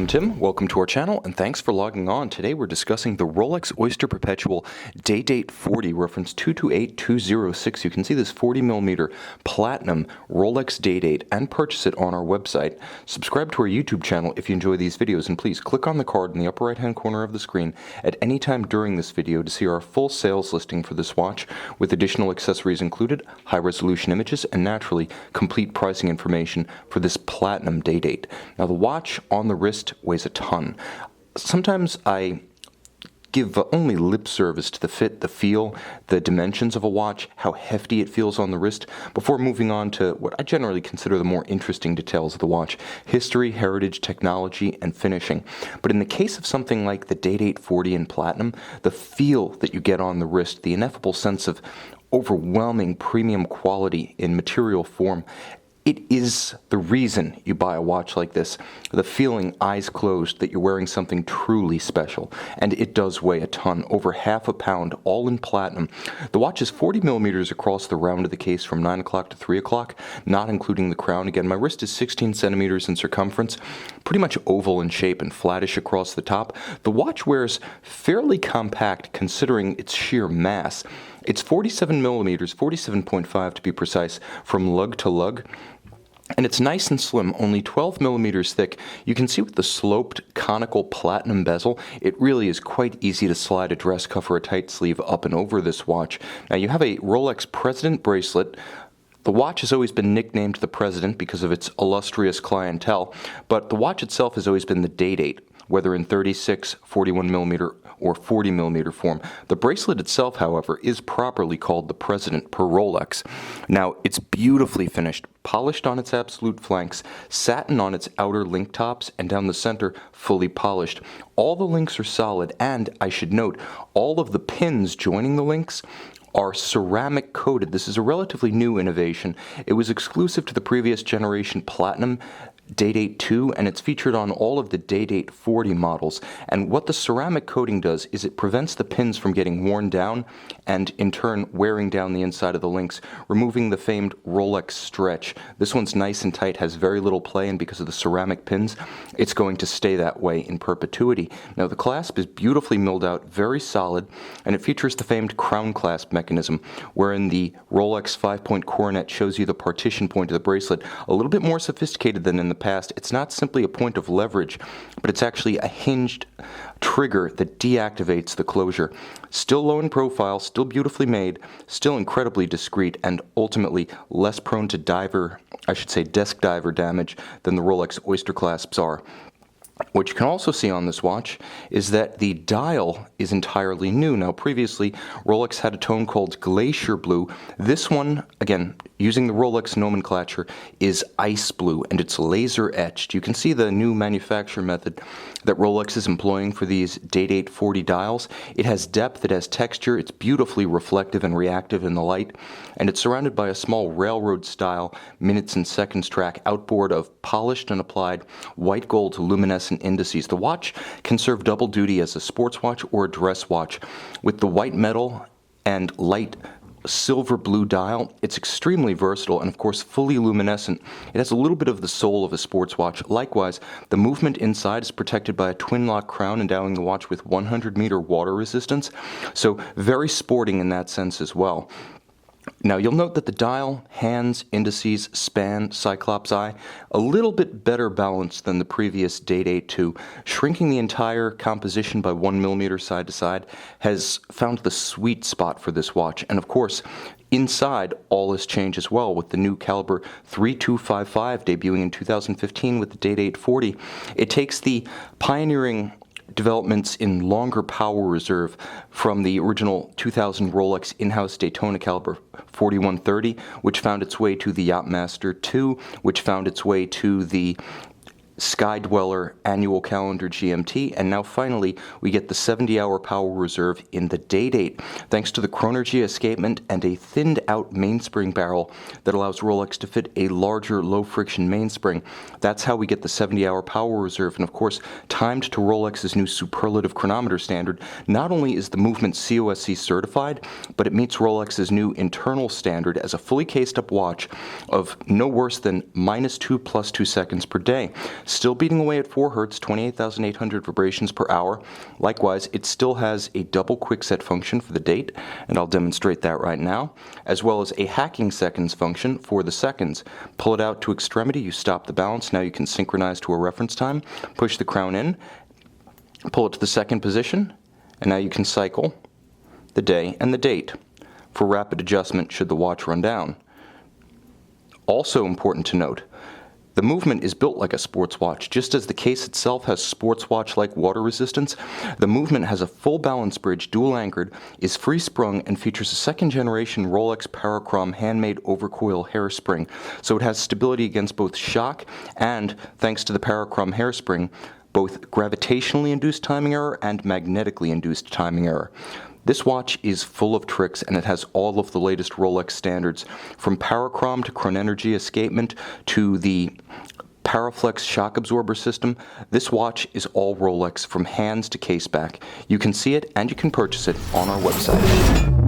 Tim, welcome to our channel and thanks for logging on. Today we're discussing the Rolex Oyster Perpetual Day-Date 40, reference 228206. You can see this 40mm platinum Rolex Day-Date and purchase it on our website. Subscribe to our YouTube channel if you enjoy these videos, and please click on the card in the upper right hand corner of the screen at any time during this video to see our full sales listing for this watch with additional accessories included, high resolution images, and naturally complete pricing information for this platinum Day-Date. Now the watch on the wrist weighs a ton. Sometimes I give only lip service to the fit, the feel, the dimensions of a watch, how hefty it feels on the wrist, before moving on to what I generally consider the more interesting details of the watch: history, heritage, technology, and finishing. But in the case of something like the Day-Date 40 in platinum, the feel that you get on the wrist, the ineffable sense of overwhelming premium quality in material form, it is the reason you buy a watch like this. The feeling, eyes closed, that you're wearing something truly special. And it does weigh a ton, over half a pound, all in platinum. The watch is 40mm across the round of the case from 9 o'clock to 3 o'clock, not including the crown. Again, my wrist is 16 centimeters in circumference, pretty much oval in shape and flattish across the top. The watch wears fairly compact considering its sheer mass. It's 47mm, 47.5 to be precise, from lug to lug. And it's nice and slim, only 12mm thick. You can see with the sloped conical platinum bezel, it really is quite easy to slide a dress cuff or a tight sleeve up and over this watch. Now you have a Rolex President bracelet. The watch has always been nicknamed the President because of its illustrious clientele, but the watch itself has always been the Day-Date, whether in 36, 41mm, or 40mm form. The bracelet itself, however, is properly called the President per Rolex. Now, it's beautifully finished, polished on its absolute flanks, satin on its outer link tops, and down the center, fully polished. All the links are solid, and I should note, all of the pins joining the links are ceramic coated. This is a relatively new innovation. It was exclusive to the previous generation Platinum Day-Date 2, and it's featured on all of the Day-Date 40 models. And what the ceramic coating does is it prevents the pins from getting worn down and in turn wearing down the inside of the links, removing the famed Rolex stretch. This one's nice and tight, has very little play, and because of the ceramic pins, it's going to stay that way in perpetuity. Now the clasp is beautifully milled out, very solid, and it features the famed crown clasp mechanism, wherein the Rolex 5-point coronet shows you the partition point of the bracelet, a little bit more sophisticated than in the past. It's not simply a point of leverage, but it's actually a hinged trigger that deactivates the closure. Still low in profile, still beautifully made, still incredibly discreet, and ultimately less prone to desk diver damage than the Rolex Oyster clasps are. What you can also see on this watch is that the dial is entirely new. Now previously, Rolex had a tone called Glacier Blue. This one, again, using the Rolex nomenclature, is Ice Blue, and it's laser etched. You can see the new manufacture method that Rolex is employing for these Day-Date 40 dials. It has depth, it has texture, it's beautifully reflective and reactive in the light, and it's surrounded by a small railroad-style minutes and seconds track outboard of polished and applied white gold luminescent indices. The watch can serve double duty as a sports watch or a dress watch. With the white metal and light silver blue dial, it's extremely versatile and of course fully luminescent. It has a little bit of the soul of a sports watch. Likewise, the movement inside is protected by a twin lock crown endowing the watch with 100-meter water resistance, so very sporting in that sense as well. Now you'll note that the dial, hands, indices, span, cyclops eye, a little bit better balanced than the previous Day-Date 2. Shrinking the entire composition by 1mm side to side has found the sweet spot for this watch. And of course, inside, all has changed as well with the new caliber 3255 debuting in 2015 with the Day-Date 40. It takes the pioneering developments in longer power reserve from the original 2000 Rolex in-house Daytona caliber 4130, which found its way to the Yachtmaster 2, which found its way to the Sky Dweller annual calendar GMT, and now finally we get the 70-hour power reserve in the Day-Date, thanks to the Chronergy escapement and a thinned out mainspring barrel that allows Rolex to fit a larger low-friction mainspring. That's how we get the 70-hour power reserve, and of course, timed to Rolex's new superlative chronometer standard. Not only is the movement COSC certified, but it meets Rolex's new internal standard as a fully cased up watch of no worse than -2 + 2 seconds per day. Still beating away at 4 Hz, 28,800 vibrations per hour. Likewise, it still has a double quickset function for the date, and I'll demonstrate that right now, as well as a hacking seconds function for the seconds. Pull it out to extremity, you stop the balance. Now you can synchronize to a reference time. Push the crown in, pull it to the second position, and now you can cycle the day and the date for rapid adjustment should the watch run down. Also important to note, the movement is built like a sports watch. Just as the case itself has sports watch-like water resistance, the movement has a full balance bridge, dual anchored, is free sprung, and features a second generation Rolex Parachrom handmade overcoil hairspring. So it has stability against both shock and, thanks to the Parachrom hairspring, both gravitationally induced timing error and magnetically induced timing error. This watch is full of tricks, and it has all of the latest Rolex standards, from Parachrom to Chronenergy escapement to the Paraflex shock absorber system. This watch is all Rolex from hands to case back. You can see it and you can purchase it on our website.